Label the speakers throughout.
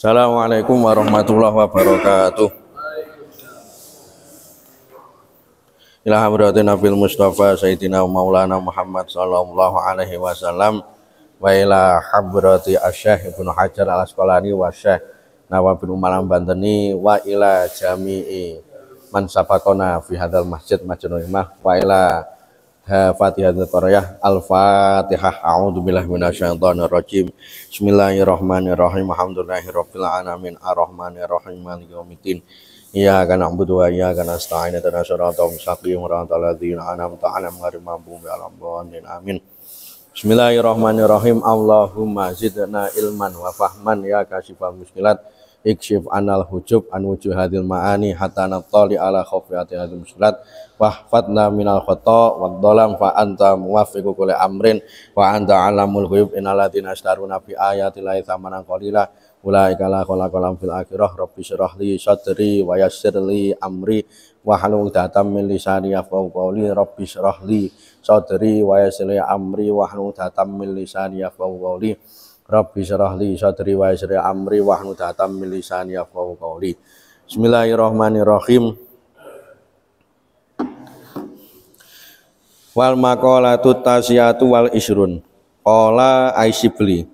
Speaker 1: Assalamualaikum warahmatullahi wabarakatuh. Ila hadratin Nabil Mustafa Sayyidina Maulana Muhammad sallallahu alaihi wasallam wa ila hadrati Asy-Syaikh Ibnu Hajar Al-Asqalani wa Syekh Nawawi bin Malam Banteni wa ila jami'i man sabaqana fi hadzal masjid Masjidul Himah wa ila Fatihatul Qariyah Al-Fatihah. A'udzubillahi minasyaitonir rajim. Bismillahirrahmanirrahim. Alhamdulillahirabbil alamin arrahmanirrahim maliki yaumiddin. Iyyaka na'budu wa iyyaka nasta'in. Ihdinas siratal mustaqim siratal ladzina an'amta 'alaihim ghairil maghdubi 'alaihim waladdallin. Amin. Bismillahirrahmanirrahim. Allahumma zidna ilman wa fahman ya kasyifal muskilat. Ikshif anal hujub an wujuhadil ma'ani hatta nattali ala khafiyati hadil muskilat wahfadna minal khata wad dhalam fa anta muwaffiqu kulli amrin wa anta alamul ghuyub innal ladzina astaruna bi ayati llahi tsamanan qalila ulaika la khalaqalam fil akhirah rabbi shrah li sadri wa yassir li amri wa halul 'uqdatam min lisani yafqahu qawli rabbi shrah li sadri wa yassir li amri wa halul 'uqdatam min lisani yafqahu qawli Rabbi syrah li sadri wa yassir amri wahlul 'uqdatam min lisani yafqahu qawli. Bismillahirrahmanirrahim. Wal maqalatu tasiyatu wal isrun. Qala Asyibli.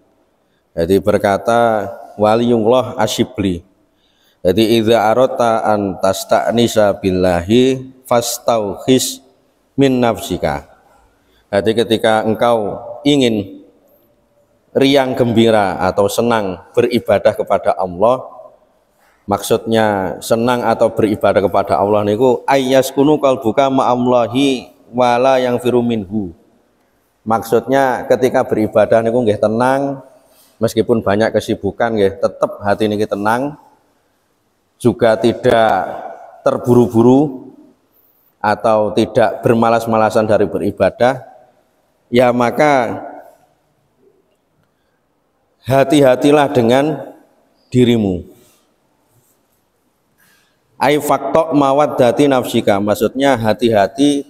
Speaker 1: Jadi berkata Waliullah Asyibli. Jadi idza aradta an tasta'nisa billahi fastaukhis min nafsika. Jadi ketika engkau ingin riang gembira atau senang beribadah kepada Allah, maksudnya senang atau beribadah kepada Allah niku ayyaskunu qalbuka ma'allahi wala yang firu minhu. Maksudnya ketika beribadah niku nggih tenang, meskipun banyak kesibukan nggih tetap hati niki tenang, juga tidak terburu-buru atau tidak bermalas-malasan dari beribadah, ya maka hati-hatilah dengan dirimu. Ai faktok mawaddati nafsika, maksudnya hati-hati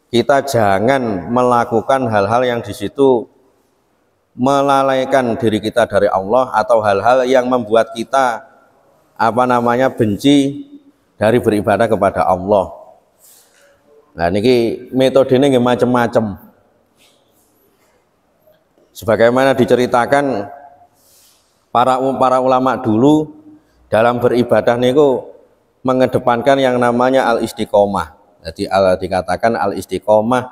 Speaker 1: kita jangan melakukan hal-hal yang di situ melalaikan diri kita dari Allah atau hal-hal yang membuat kita benci dari beribadah kepada Allah. Nah niki metodenya nggih macam-macam. Sebagaimana diceritakan para ulama dulu dalam beribadah niku mengedepankan yang namanya al-istiqomah. Jadi dikatakan al-istiqomah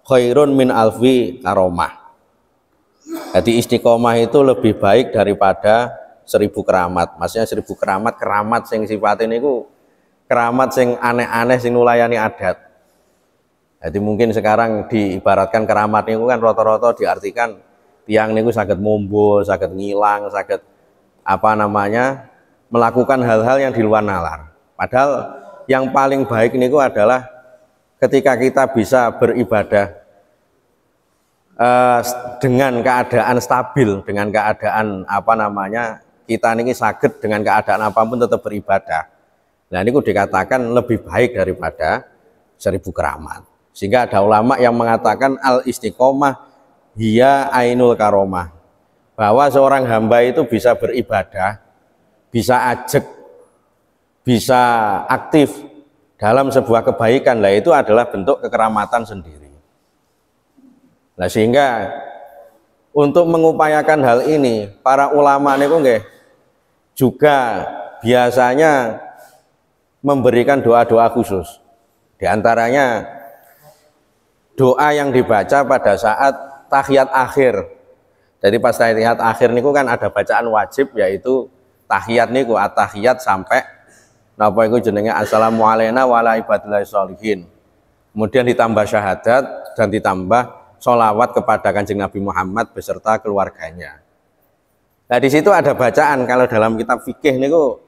Speaker 1: khairun min alfi karomah. Jadi istiqomah itu lebih baik daripada 1000 keramat. Maksudnya 1000 keramat sing sifatnya niku keramat sing aneh-aneh sing nulayani adat. Jadi mungkin sekarang diibaratkan keramat niku kan rata-rata diartikan tiang niku saged mumbul, saged ngilang, saged melakukan hal-hal yang di luar nalar. Padahal yang paling baik niku adalah ketika kita bisa beribadah dengan keadaan stabil, dengan keadaan kita niki saged dengan keadaan apapun tetap beribadah. Nah niku dikatakan lebih baik daripada 1000 keramat. Sehingga ada ulama yang mengatakan al-istiqomah hiya ainul karomah, bahwa seorang hamba itu bisa beribadah, bisa ajek, bisa aktif dalam sebuah kebaikan, lah itu adalah bentuk kekeramatan sendiri. Nah sehingga untuk mengupayakan hal ini para ulama niku nggih juga biasanya memberikan doa-doa khusus. Di antaranya doa yang dibaca pada saat tahiyat akhir. Jadi pas tahiyat akhir niku kan ada bacaan wajib, yaitu tahiyat niku at-tahiyat sampai napa iku jenenge assalamu alayna wa ala ibadillahi sholihin. Kemudian ditambah syahadat dan ditambah sholawat kepada Kanjeng Nabi Muhammad beserta keluarganya. Nah di situ ada bacaan, kalau dalam kitab fikih niku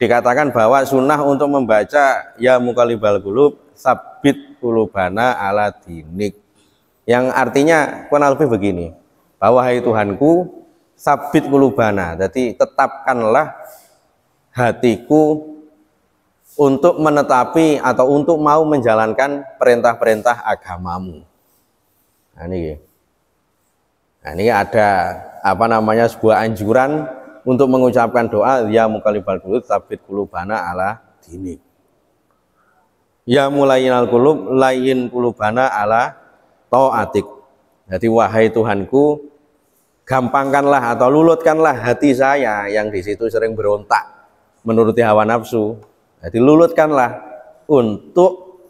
Speaker 1: dikatakan bahwa sunnah untuk membaca ya muqallibal qulub sabit qulubana ala dinik, yang artinya kurang lebih begini, bahwa hai Tuhanku sabit qulubana, jadi tetapkanlah hatiku untuk menetapi atau untuk mau menjalankan perintah-perintah agamamu. Nah ini ada apa namanya sebuah anjuran untuk mengucapkan doa ya muqallibal qulub tsabbit qulubana ala dinik. Ya mulayyinal qulub layyin qulubana ala taatik. Jadi wahai Tuhanku, gampangkanlah atau lulutkanlah hati saya yang di situ sering berontak menuruti hawa nafsu. Jadi lulutkanlah untuk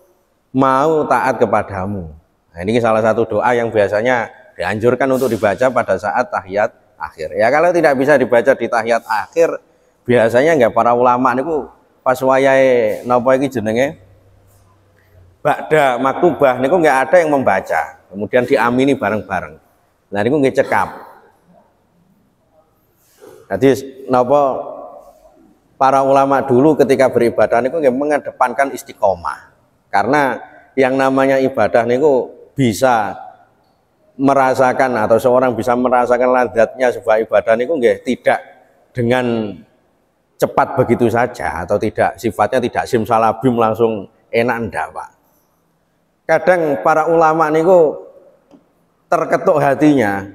Speaker 1: mau taat kepadamu. Nah, ini salah satu doa yang biasanya dianjurkan untuk dibaca pada saat tahiyat akhir. Ya kalau tidak bisa dibaca di tahiyat akhir, biasanya enggak para ulama niku pas wayahe napa iki jenenge ba'da maktubah niku enggak ada yang membaca, kemudian diamini bareng-bareng. Nah niku nggih cekap. Jadi napa para ulama dulu ketika beribadah niku nggih mengedepankan istiqomah. Karena yang namanya ibadah niku bisa merasakan atau seorang bisa merasakan ladzatnya sebuah ibadah niku nggih tidak dengan cepat begitu saja atau tidak sifatnya tidak simsalabim langsung enak ndak Pak. Kadang para ulama niku terketuk hatinya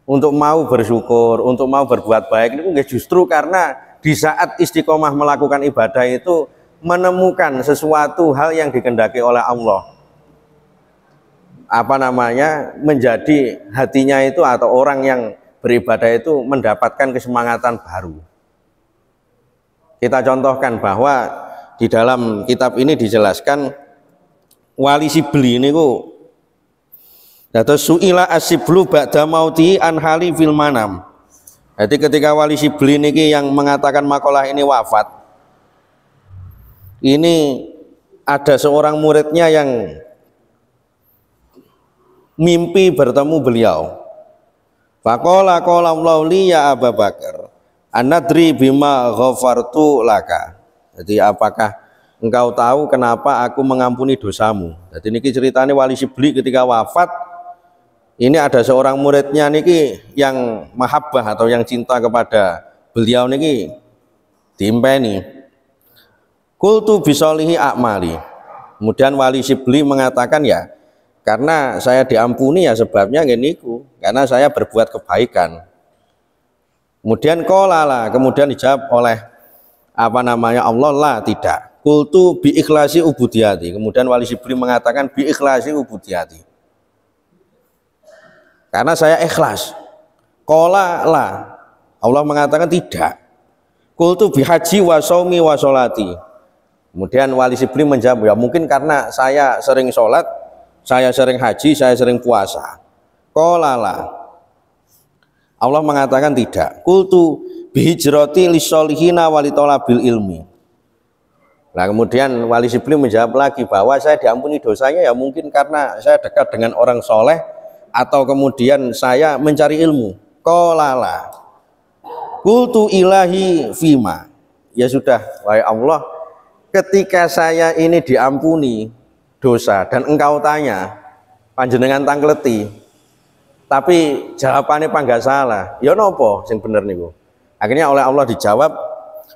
Speaker 1: untuk mau bersyukur, untuk mau berbuat baik niku nggih justru karena di saat istiqomah melakukan ibadah itu menemukan sesuatu hal yang dikehendaki oleh Allah. Apa namanya menjadi hatinya itu atau orang yang beribadah itu mendapatkan kesemangatan baru. Kita contohkan bahwa di dalam kitab ini dijelaskan Wali Sibli ini ku dados suila asiblu ba'da mauti an hali fil manam. Jadi ketika Wali Sibli niki yang mengatakan makalah ini wafat, ini ada seorang muridnya yang mimpi bertemu beliau. Faqala qala Allahi ya Abu Bakar, anadri bima ghafartu laka. Jadi apakah engkau tahu kenapa aku mengampuni dosamu? Jadi niki ceritanya Wali Sibli ketika wafat, ini ada seorang muridnya niki yang mahabbah atau yang cinta kepada beliau niki diimpeni. Qultu bisolihi a'mali. Kemudian Wali Sibli mengatakan ya, karena saya diampuni ya sebabnya ngeniku, karena saya berbuat kebaikan. Kemudian kolala, kemudian dijawab oleh apa namanya Allah lah tidak. Qultu bi ikhlasi ubudiyati. Kemudian Wali Sibli mengatakan bi ikhlasi ubudiyati. Karena saya ikhlas. Kolala, Allah mengatakan tidak. Qultu bi haji wa shaumi wa sholati. Kemudian Wali Sibli menjawab ya mungkin karena saya sering sholat, saya sering haji, saya sering puasa. Kolala, Allah mengatakan tidak. Qultu bihijrati lisolihina walitolabil ilmi. Nah kemudian Wali Sibli menjawab lagi bahwa saya diampuni dosanya ya mungkin karena saya dekat dengan orang soleh atau kemudian saya mencari ilmu. Kolala, qultu ilahi fima. Ya sudah, wahai Allah, ketika saya ini diampuni dosa dan engkau tanya panjenengan tangkleti tapi jawabannya pangga salah ya nopo sing bener niku. Akhirnya oleh Allah dijawab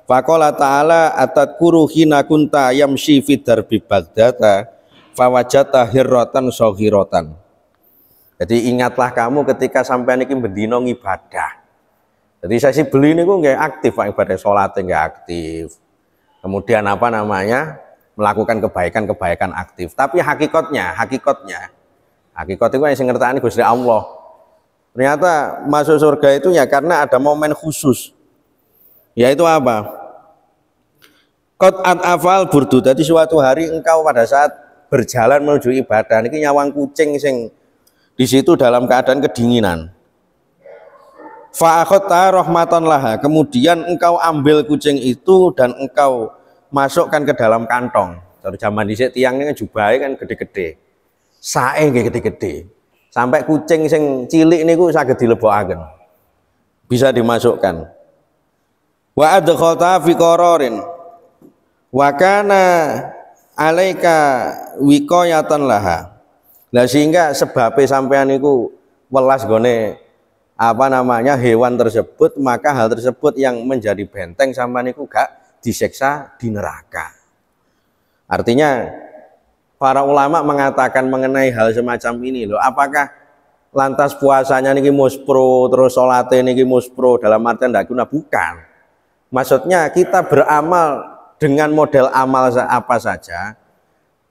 Speaker 1: faqala ta'ala atadkuru hina kunta yamshi fid darbi bagdata fawajata hirratan saghiratan. Jadi ingatlah kamu ketika sampai niki bendino ngibadah. Jadi saya sih beli niku nggak aktif Pak, ibadah sholat nggak aktif, kemudian apa namanya melakukan kebaikan-kebaikan aktif, tapi hakikatnya itu yang ngertani Gusti Allah. Ternyata masuk surga itu ya karena ada momen khusus, yaitu apa? Qat'at afal burdu. Jadi suatu hari engkau pada saat berjalan menuju ibadah niki nyawang kucing sing di situ dalam keadaan kedinginan. Fa akhadta rahmatan laha. Kemudian engkau ambil kucing itu dan engkau masukkan ke dalam kantong. Dari zaman dhisik tiang ini jubahe kan gede-gede. Sae nggih gede-gede. Sampai kucing sing cilik niku saged dilebokaken. Bisa dimasukkan. Wa adkhalta fi qararin. Wa kana alaika wiqayatan laha. Lah sehingga sebabnya sampean niku welas gone apa namanya hewan tersebut, maka hal tersebut yang menjadi benteng sampean niku gak disiksa di neraka. Artinya para ulama mengatakan mengenai hal semacam ini loh, apakah lantas puasanya niki muspro, terus sholatnya niki muspro, dalam artian tidak guna, bukan. Maksudnya kita beramal dengan model amal apa saja,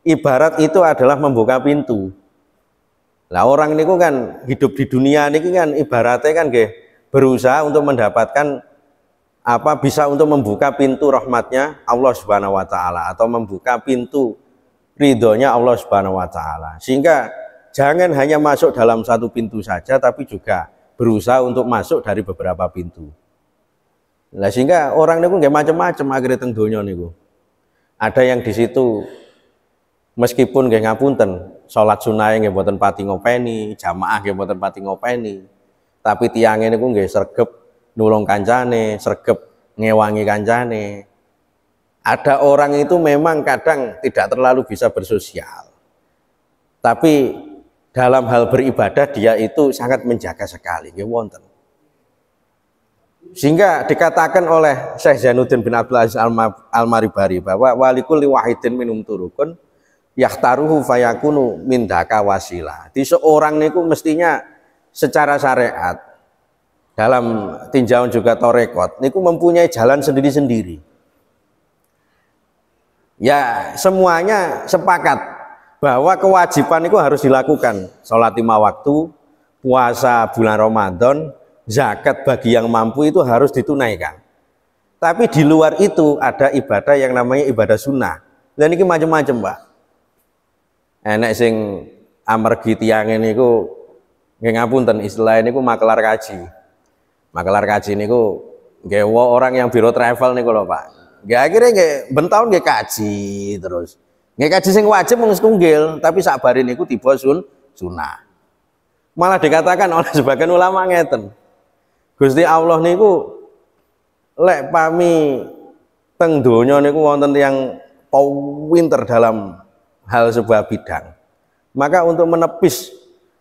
Speaker 1: ibarat itu adalah membuka pintu. Nah orang ini kan hidup di dunia ini kan ibaratnya kan berusaha untuk mendapatkan apa, bisa untuk membuka pintu rahmatnya Allah Subhanahu wa taala atau membuka pintu ridhonya Allah Subhanahu wa taala. Sehingga jangan hanya masuk dalam satu pintu saja, tapi juga berusaha untuk masuk dari beberapa pintu. Nah sehingga orang niku nggak macam-macam akhirnya teng donya niku. Ada yang di situ meskipun nggih ngapunten, salat sunah nggih mboten pati ngopeni, jamaah nggih mboten pati ngopeni, tapi tiange niku nggih sregep nulung kancane, sregep ngewangi kancane. Ada orang itu memang kadang tidak terlalu bisa bersosial, tapi dalam hal beribadah dia itu sangat menjaga sekali, nggih wonten. Sehingga dikatakan oleh Syekh Zainuddin bin Abdul Aziz Al-Maribari bahwa walikulli wahidin minum turukun yahtaruhu fayakunu min daka wasilah. Di seorang niku mestinya secara syariat dalam tinjauan juga torekot niku mempunyai jalan sendiri-sendiri. Ya semuanya sepakat bahwa kewajiban itu harus dilakukan. Sholat 5 waktu, puasa bulan Ramadan, zakat bagi yang mampu itu harus ditunaikan. Tapi di luar itu ada ibadah yang namanya ibadah sunnah. Dan ini macam-macam, Pak. Enek sing amargi tiange niku nggih ngapunten istilah niku makelar kaji. Makelar kaji niku nggih orang yang biro travel niku lho, Pak. Nggih akhirnya nggih bentaun nggih kaji terus. Nggih kaji sing wajib mung setunggal, tapi sakbare niku tiba sunnah. Malah dikatakan oleh sebagian ulama ngeten. Gusti Allah niku lek pami teng donya niku wonten yang pinter dalam hal sebuah bidang. Maka untuk menepis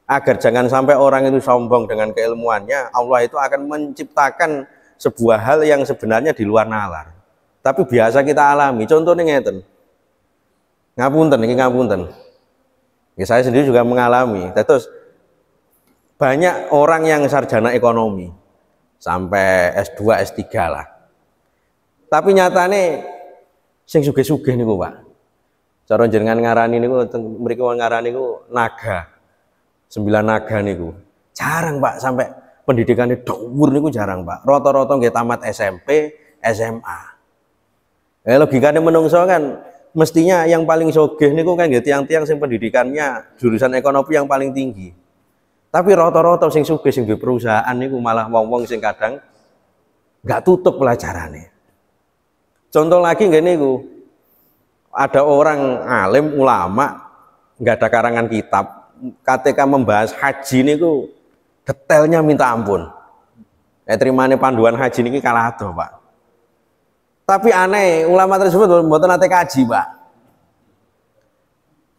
Speaker 1: agar jangan sampai orang itu sombong dengan keilmuannya, Allah itu akan menciptakan sebuah hal yang sebenarnya di luar nalar. Tapi biasa kita alami. Contohnya ngeten. Ngapunten iki ngapunten. Ya, saya sendiri juga mengalami. Terus banyak orang yang sarjana ekonomi sampai S2, S3 lah. Tapi nyatane sing sugih-sugih niku, Pak. Cara jenengan ngarani niku mriki ngarani niku naga. 9 naga niku. Jarang, Pak, sampai pendidikannya dhuwur niku jarang, Pak. Rata-rata nggih tamat SMP, SMA. Logikane menungso kan mestinya yang paling sugih niku kan nggih tiang-tiang sing pendidikannya jurusan ekonomi yang paling tinggi. Tapi rata-rata sing sugih sing di perusahaan niku malah wong-wong sing kadang nggak tutup pelajarannya. Contoh lagi nggih niku, ada orang alim ulama nggak ada karangan kitab, ketika membahas haji niku detailnya minta ampun. Terimane panduan haji niki kalah ado, Pak. Tapi aneh ulama tersebut mboten nate kaji, Pak.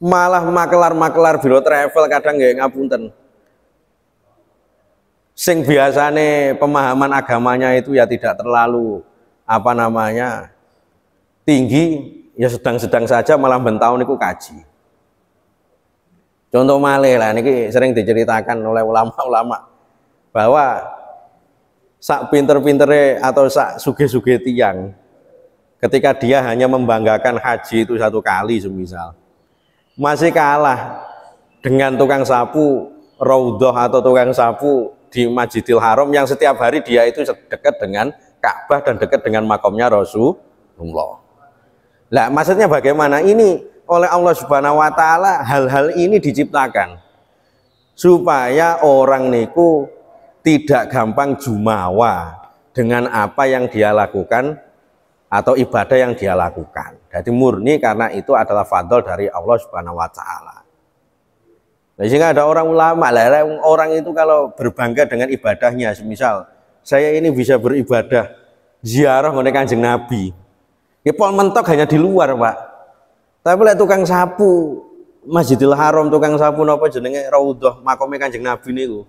Speaker 1: Malah makelar-makelar biro travel kadang nggih ngapunten. Sing biasane pemahaman agamanya itu ya tidak terlalu apa namanya tinggi, ya sedang-sedang saja malah bentau niku kaji. Contoh malih lah niki sering diceritakan oleh ulama-ulama bahwa sak pinter-pintere atau sak sugih-sugih tiang ketika dia hanya membanggakan haji itu 1 kali semisal masih kalah dengan tukang sapu raudhah atau tukang sapu di Masjidil Haram yang setiap hari dia itu dekat dengan Ka'bah dan dekat dengan makamnya Rasulullah. Nah, maksudnya bagaimana? Ini oleh Allah Subhanahu wa taala hal-hal ini diciptakan supaya orang niku tidak gampang jumawa dengan apa yang dia lakukan atau ibadah yang dia lakukan. Jadi murni karena itu adalah fadl dari Allah Subhanahu wa taala. Nah, sehingga ada orang ulama, orang itu kalau berbangga dengan ibadahnya, semisal saya ini bisa beribadah ziarah mengenai Kanjeng Nabi. Ya pol mentok hanya di luar, Pak. Tapi lihat tukang sapu Masjidil Haram, tukang sapu napa jenenge raudhah makome Kanjeng Nabi niku.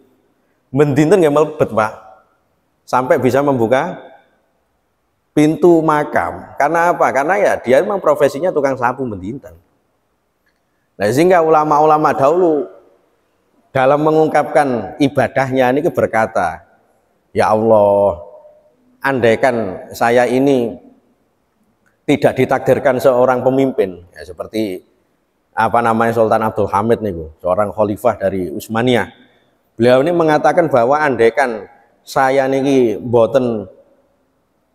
Speaker 1: Mendinten nggih mlebet, Pak. Sampai bisa membuka pintu makam. Karena apa? Karena ya dia memang profesinya tukang sapu mendinten. Nah, sehingga ulama-ulama dahulu dalam mengungkapkan ibadahnya ini berkata, ya Allah, andaikan saya ini tidak ditakdirkan seorang pemimpin, ya seperti apa namanya Sultan Abdul Hamid nih, seorang khalifah dari Utsmaniyah. Beliau ini mengatakan bahwa andaikan saya niki boten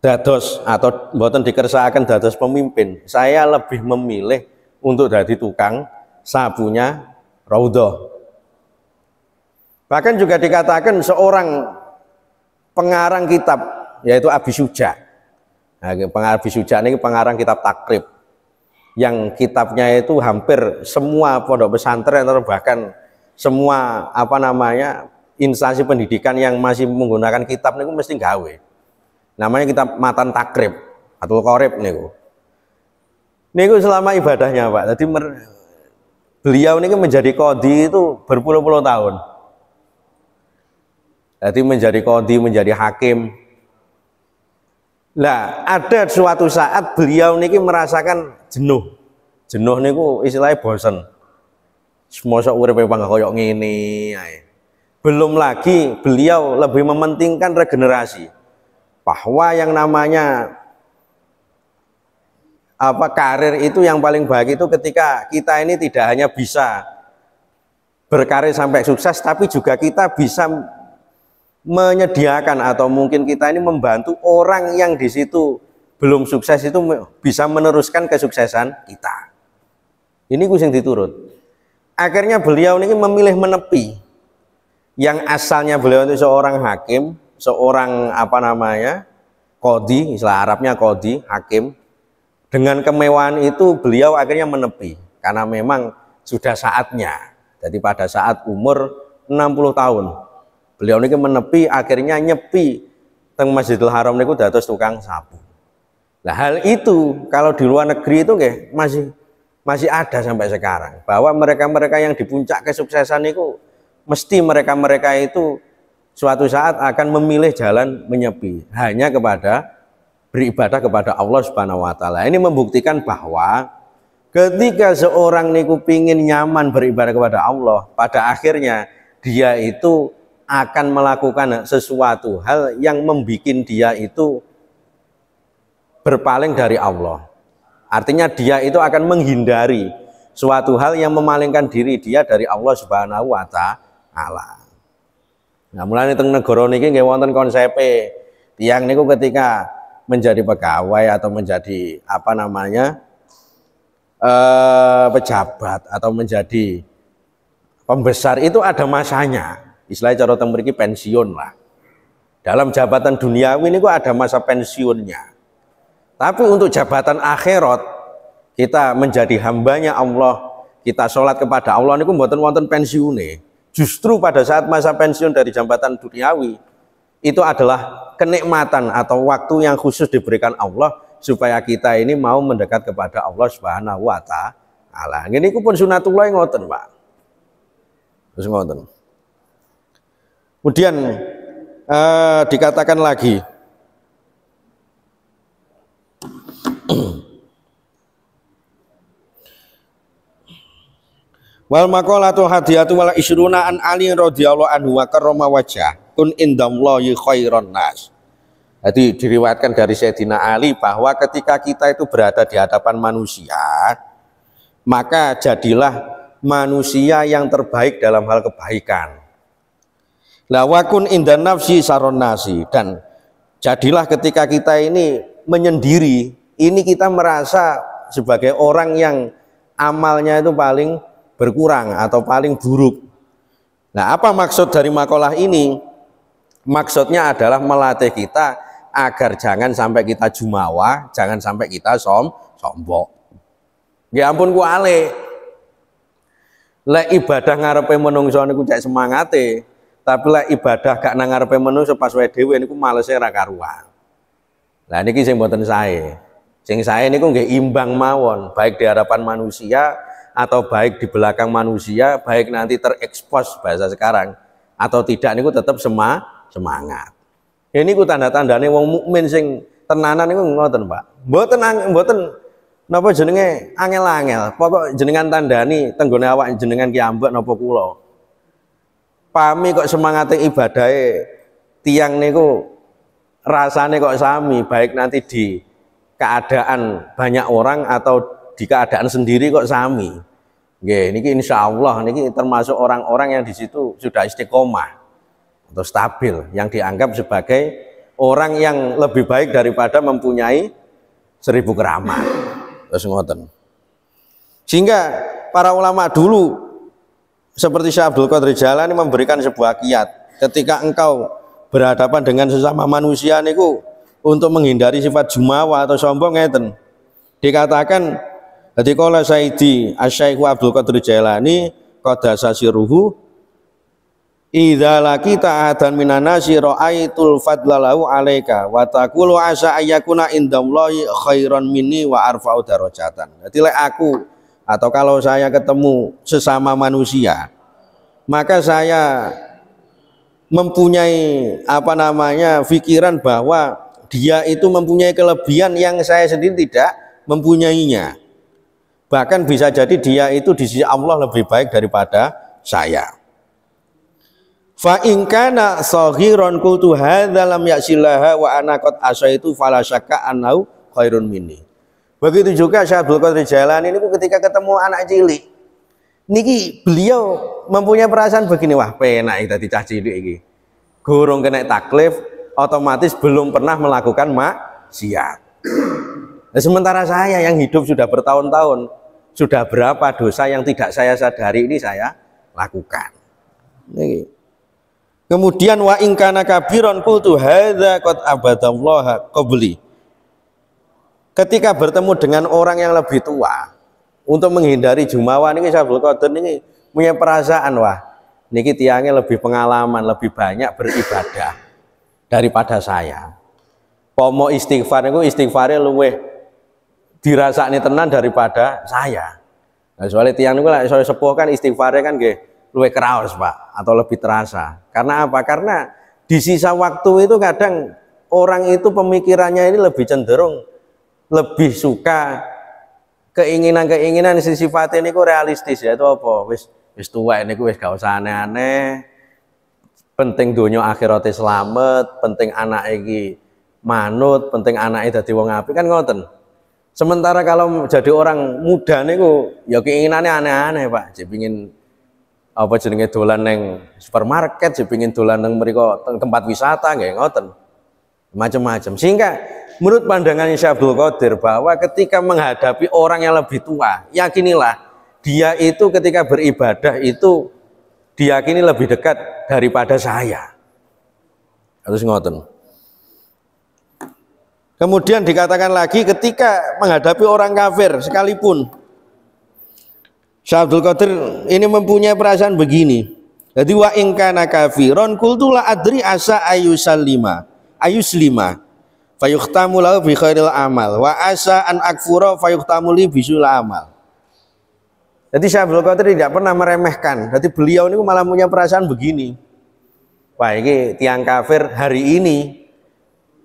Speaker 1: dados atau boten dikersakaken dados pemimpin, saya lebih memilih untuk jadi tukang sapunya Raudhah. Bahkan juga dikatakan seorang pengarang kitab yaitu Abi Syuja. Nah, Abi Syuja ini pengarang kitab Takrib yang kitabnya itu hampir semua pondok pesantren atau bahkan semua apa namanya instansi pendidikan yang masih menggunakan kitab niku mesti gawe. Namanya kitab Matan Takrib atau Qorib niku. Niku selama ibadahnya Pak. Jadi beliau ini menjadi qadhi itu berpuluh-puluh tahun. Jadi menjadi qadhi, menjadi hakim. Lah, ada suatu saat beliau niki merasakan jenuh. Jenuh niku istilahnya bosen. Semosok uripe pangga koyo ngene ae. Belum lagi beliau lebih mementingkan regenerasi. Bahwa yang namanya karir itu yang paling baik itu ketika kita ini tidak hanya bisa berkarir sampai sukses, tapi juga kita bisa menyediakan atau mungkin kita ini membantu orang yang di situ belum sukses itu bisa meneruskan kesuksesan kita. Ini kucing diturut. Akhirnya beliau ini memilih menepi. Yang asalnya beliau itu seorang hakim, seorang apa namanya qadhi, istilah Arabnya qadhi, hakim. Dengan kemewahan itu beliau akhirnya menepi karena memang sudah saatnya. Jadi pada saat umur 60 tahun beliau ini menepi, akhirnya nyepi teng Masjidil Haram niku dados tukang sapu. Nah, hal itu kalau di luar negeri itu masih ada sampai sekarang, bahwa mereka-mereka yang di puncak kesuksesan itu mesti mereka-mereka itu suatu saat akan memilih jalan menyepi hanya kepada beribadah kepada Allah Subhanahu wa taala. Ini membuktikan bahwa ketika seorang niku pingin nyaman beribadah kepada Allah, pada akhirnya dia itu akan melakukan sesuatu hal yang membuat dia itu berpaling dari Allah. Artinya dia itu akan menghindari suatu hal yang memalingkan diri dia dari Allah Subhanahu wa taala. Nah, mulane teng negara niki nggih wonten konsepe tiyang niku ketika menjadi pegawai atau menjadi apa namanya pejabat atau menjadi pembesar itu ada masanya. Istilahnya cara teng mriki pensiun lah. Dalam jabatan duniawi ini kok ada masa pensiunnya. Tapi untuk jabatan akhirat kita menjadi hambanya Allah, kita sholat kepada Allah ini mboten wonten pensiune. Justru pada saat masa pensiun dari jabatan duniawi itu adalah kenikmatan atau waktu yang khusus diberikan Allah supaya kita ini mau mendekat kepada Allah Subhanahu wa taala. Ngene iku pun sunatullah ngoten, Pak. Terus ngoten. Kemudian dikatakan lagi wal maqalatu hadiyatu wal isruna an Ali radhiyallahu anhu wa karrama wajah kun indallahi khairon nas. Jadi diriwayatkan dari Sayyidina Ali bahwa ketika kita itu berada di hadapan manusia, maka jadilah manusia yang terbaik dalam hal kebaikan. La wakun indan nafsi saron nasi, dan jadilah ketika kita ini menyendiri, ini kita merasa sebagai orang yang amalnya itu paling berkurang atau paling buruk. Nah, apa maksud dari makalah ini? Maksudnya adalah melatih kita agar jangan sampai kita jumawa, jangan sampai kita sombong. Ya ampun ku ale. Lek ibadah ngarepe menungso niku cek semangate, tapi lek ibadah gak nang ngarepe menungso pas wae dhewe niku malese ra karuan. Lah niki sing mboten sae. Sing sae niku nggih imbang mawon, baik di hadapan manusia atau baik di belakang manusia, baik nanti terekspos bahasa sekarang atau tidak niku tetap semangat. Ini ku tanda-tandane wong mukmin sing tenanan niku ngoten, Pak. Mboten napa jenenge angel-angel. Pokok jenengan tandani tenggone awak jenengan ki ambek napa kula. pahami kok semangat ibadahnya tiang niku rasanya kok sami, baik nanti di keadaan banyak orang atau di keadaan sendiri kok sami. Nggih, niki insyaallah niki termasuk orang-orang yang di situ sudah istiqomah atau stabil, yang dianggap sebagai orang yang lebih baik daripada mempunyai 1000 keramat. Terus ngoten. Sehingga para ulama dulu seperti Syekh Abdul Qadir Jailani memberikan sebuah kiat, ketika engkau berhadapan dengan sesama manusia niku untuk menghindari sifat jumawa atau sombong ngeten. Dikatakan jadi qala Sayyidi Asy-Syaikh Abdul Qadir Jailani qadasa sirruhu idza laqita ahadan minan nasi ra'aitul fadlalahu alaika wa taqulu asa ayyakuna indallahi khairan minni wa arfa'u darajatan. Jadi lek aku atau kalau saya ketemu sesama manusia, maka saya mempunyai pikiran bahwa dia itu mempunyai kelebihan yang saya sendiri tidak mempunyainya. Bahkan bisa jadi dia itu di sisi Allah lebih baik daripada saya. Fa in kana saghiran qultu hadza lam yasilaha wa ana qad asaitu fala syakka annahu khairun minni. Begitu juga Syekh Abdul Qadir Jailani ini ketika ketemu anak cilik niki beliau mempunyai perasaan begini, wah penak iki dadi cah cilik iki. Gorong kena taklif, otomatis belum pernah melakukan maksiat. Nah, sementara saya yang hidup sudah bertahun-tahun, sudah berapa dosa yang tidak saya sadari ini saya lakukan. Niki. Kemudian wa in kana kabiran qultu hadza qad abadallaha qabli. Ketika bertemu dengan orang yang lebih tua untuk menghindari jumawa niki Syabul Qadir niki punya perasaan, wah niki tiangnya lebih pengalaman, lebih banyak beribadah daripada saya. Pomo istighfar niku istighfare luweh dirasakne tenan daripada saya. Nah, soalnya tiang niku lek iso sepuh kan istighfare kan nggih luwih kraos Pak, atau lebih terasa. Karena apa? Karena di sisa waktu itu kadang orang itu pemikirannya ini lebih cenderung lebih suka keinginan-keinginan sifatnya ini kok realistis ya, itu apa? Wis tua ini wis gak usah aneh-aneh. Penting dunia akhiratnya selamat, penting anak iki manut, penting anaknya dadi wong apik kan ngoten. Sementara kalau jadi orang muda niku ya keinginannya aneh-aneh Pak. Jadi pengin apa jenenge dolan neng supermarket, dipengin dolan neng mriko tempat wisata nggih ngoten. Macam-macam. Sehingga menurut pandangan Syekh Abdul Qadir bahwa ketika menghadapi orang yang lebih tua, yakinilah dia itu ketika beribadah itu diyakini lebih dekat daripada saya. Harus ngoten. Kemudian dikatakan lagi ketika menghadapi orang kafir sekalipun, Syekh Abdul Qadir ini mempunyai perasaan begini. Jadi wa in kana kafiron qultu la adri asa ayuslima fayuhtamu lahu bi khairil amal wa asa an akfura fayuhtamu li bisul amal. Jadi Syekh Abdul Qadir tidak pernah meremehkan. Jadi beliau ini malah punya perasaan begini. Wah ini tiang kafir hari ini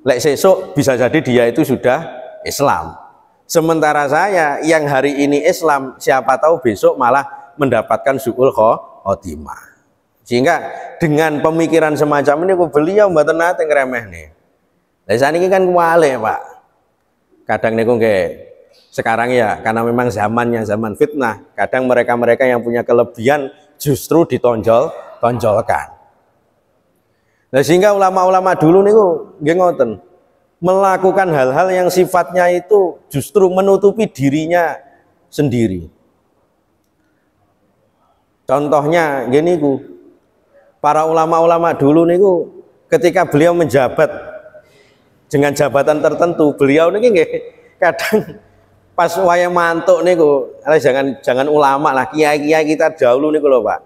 Speaker 1: lek sesuk bisa jadi dia itu sudah Islam. Sementara saya yang hari ini Islam, siapa tahu besok malah mendapatkan su'ul khotimah. Sehingga dengan pemikiran semacam ini beliau mboten nate ngremehne. Lah saniki kan kuwale, Pak. Kadang niku nggih sekarang ya karena memang zamannya zaman fitnah, kadang mereka-mereka yang punya kelebihan justru ditonjolkan. Nah, sehingga ulama-ulama dulu niku nggih ngoten. Melakukan hal-hal yang sifatnya itu justru menutupi dirinya sendiri. Contohnya gini para ulama-ulama dulu niku ketika beliau menjabat dengan jabatan tertentu, beliau niki nggih kadang pas wayang mantuk niku, jangan ulama lah, kiai-kiai kita dahulu niku lho Pak.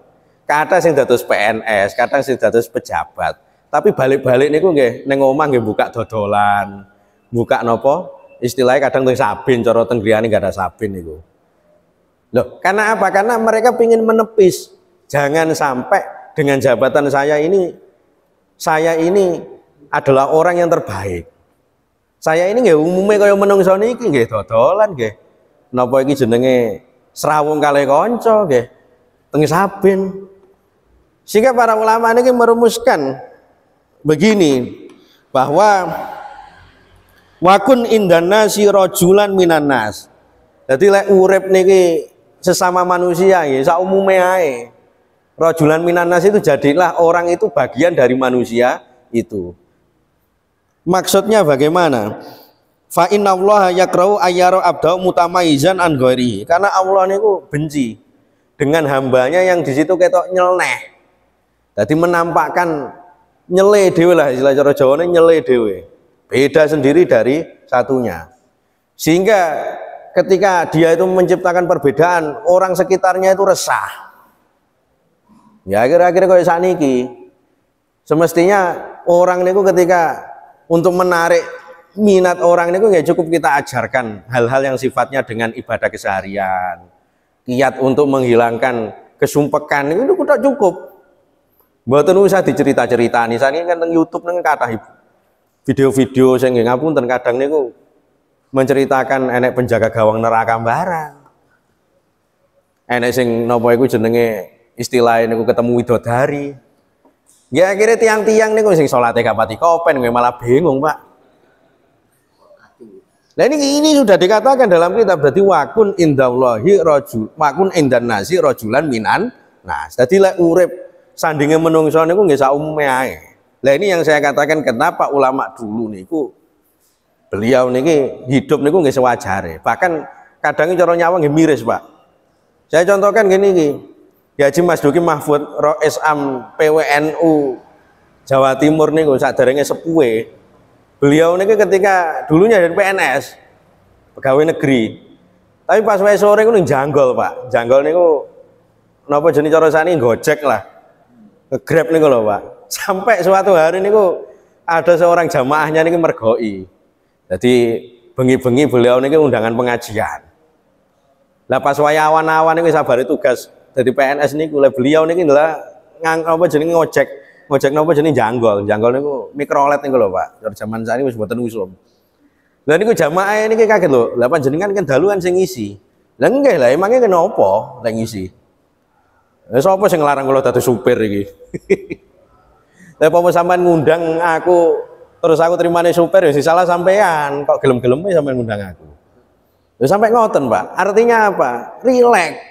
Speaker 1: Kadang sing dados PNS, kadang sing dados pejabat. Tapi balik-balik niku nggih ning omah nggih buka dodolan, buka nopo? Istilahnya kadang teng sabin, cara teng griyane enggak ada sabin niku. Loh, karena apa? Karena mereka ingin menepis. Jangan sampai dengan jabatan saya ini adalah orang yang terbaik. Saya ini nggih umume kaya menungso niki nggih dodolan nggih. Napa iki jenenge srawung kalih kanca nggih. Teng sabin. Sehingga para ulama ini merumuskan begini, bahwa wakun indana si rojulan minanas. Jadi lek urip niki sesama manusia ya saumume ae. Rojulan minanas itu jadilah orang itu bagian dari manusia itu. Maksudnya bagaimana? Fa innallaha yakrau ayyara abdau mutamaizan an ghairihi. Karena Allah niku benci dengan hambanya yang di situ ketok nyeleneh. Jadi menampakkan nyele dewe lah, istilah cara Jawa ini nyele dewe. Beda sendiri dari satunya. Sehingga ketika dia itu menciptakan perbedaan, orang sekitarnya itu resah. Ya akhir-akhir kayak saniki. Semestinya orang niku ketika untuk menarik minat orang niku ya cukup kita ajarkan hal-hal yang sifatnya dengan ibadah keseharian. Kiat untuk menghilangkan kesumpekan itu udah cukup. Mboten usah dicerita-ceritani. Saniki kan teng YouTube nang kathah video-video sing nggih ngapunten kadang niku menceritakan enek penjaga gawang neraka barang. Enek sing napa iku jenenge istilahnya niku ketemu widodari. Ya akhirnya tiang-tiang niku sing salate gak pati kopen malah bingung, Pak. Nah ini sudah dikatakan dalam kitab, berarti wakun indallahi rajul, wakun indan nasi rajulan minan. Nah, dadi lek urip sandinge menungso niku nggih saumume ae. Lah ini yang saya katakan kenapa ulama dulu niku beliau niki hidup niku nggih sewajare. Bahkan kadang cara nyawa nggih miris, Pak. Saya contohkan gini iki. Haji Mas Duki Mahfud Rois Am PWNU Jawa Timur niku saderenge sepuhe. Beliau niki ketika dulunya dari PNS, pegawai negeri. Tapi pas wae sore niku janggol, Pak. Janggol niku napa jenenge cara sani Gojek lah. Nge-Grab niku lho, Pak. Sampai suatu hari niku ada seorang jamaahnya niki mergoi. Jadi bengi-bengi beliau niki undangan pengajian. Lah pas wae awan-awan niku sabare tugas dari PNS niku beliau niki lha apa jenenge ngojek napa jenenge janggol niku mikrolet niku lho, Pak. Jar jaman sakniki wis mboten usum. Lah niku jamaah niki kaget lho, lha panjenengan kan dalu kan sing ngisi. Lah nggih lah emangnya kenapa lek ngisi? Lah sapa sing nglarang kula dadi supir iki? Lah apa sampean ngundang aku terus aku terimane supir ya salah sampean, kok gelem-geleme sampean ngundang aku. Ya sampai ngoten, Pak. Artinya apa? Rileks.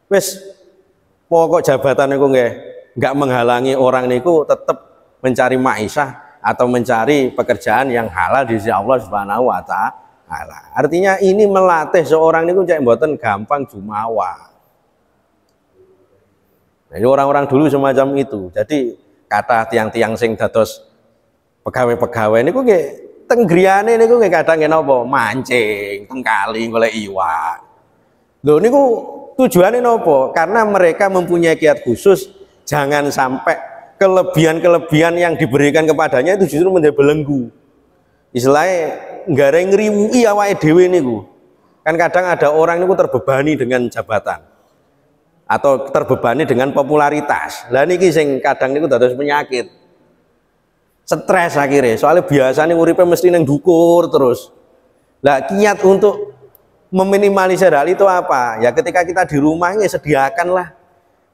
Speaker 1: Wis pokok jabatan niku nggih enggak menghalangi orang niku tetap mencari maisha atau mencari pekerjaan yang halal di sisi Allah Subhanahu wa taala. Artinya ini melatih seorang niku cek mboten gampang jumawa. Nah, orang-orang dulu semacam itu. Jadi kata tiang-tiang sing dados pegawai-pegawai niku nggih teng griyane niku nggih kadang nggih napa mancing teng kali golek iwak. Lho niku tujuannya nopo? Karena mereka mempunyai kiat khusus, jangan sampai kelebihan-kelebihan yang diberikan kepadanya itu justru menjadi belenggu. Istilahnya nggak ada yang ngriwui awake dhewe niku. Kan kadang ada orang niku terbebani dengan jabatan atau terbebani dengan popularitas. Lah niki sing kadang niku dados penyakit. Stres akhirnya, soalnya biasanya uripe mesti nang dukur terus. Lah kiat untuk meminimalisir hal itu apa? Ya ketika kita di rumah ya sediakanlah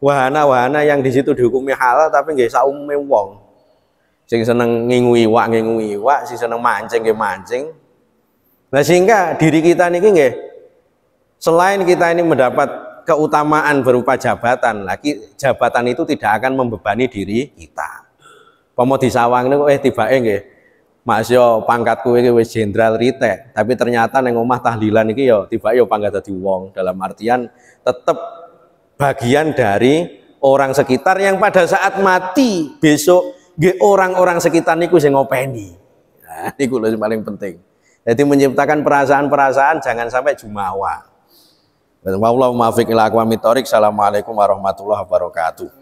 Speaker 1: wahana-wahana yang di situ dihukumi halal tapi nggih saume wong. Sing seneng ngingu iwak, sing seneng mancing nggih mancing. Nah sehingga diri kita niki nggih selain kita ini mendapat keutamaan berupa jabatan, lagi jabatan itu tidak akan membebani diri kita. Pomo disawang niku tibake nggih Mas yo pangkatku iki wis jenderal ritek, tapi ternyata neng omah tahlilan iki yo tiba yo pangkat dadi wong, dalam artian tetap bagian dari orang sekitar yang pada saat mati besok nggih orang-orang sekitar niku sing ngopeni. Nah, niku lho paling penting. Jadi menciptakan perasaan-perasaan jangan sampai jumawa. Wallahu muwaffiq ila aqwamit thoriq. Assalamualaikum warahmatullahi wabarakatuh.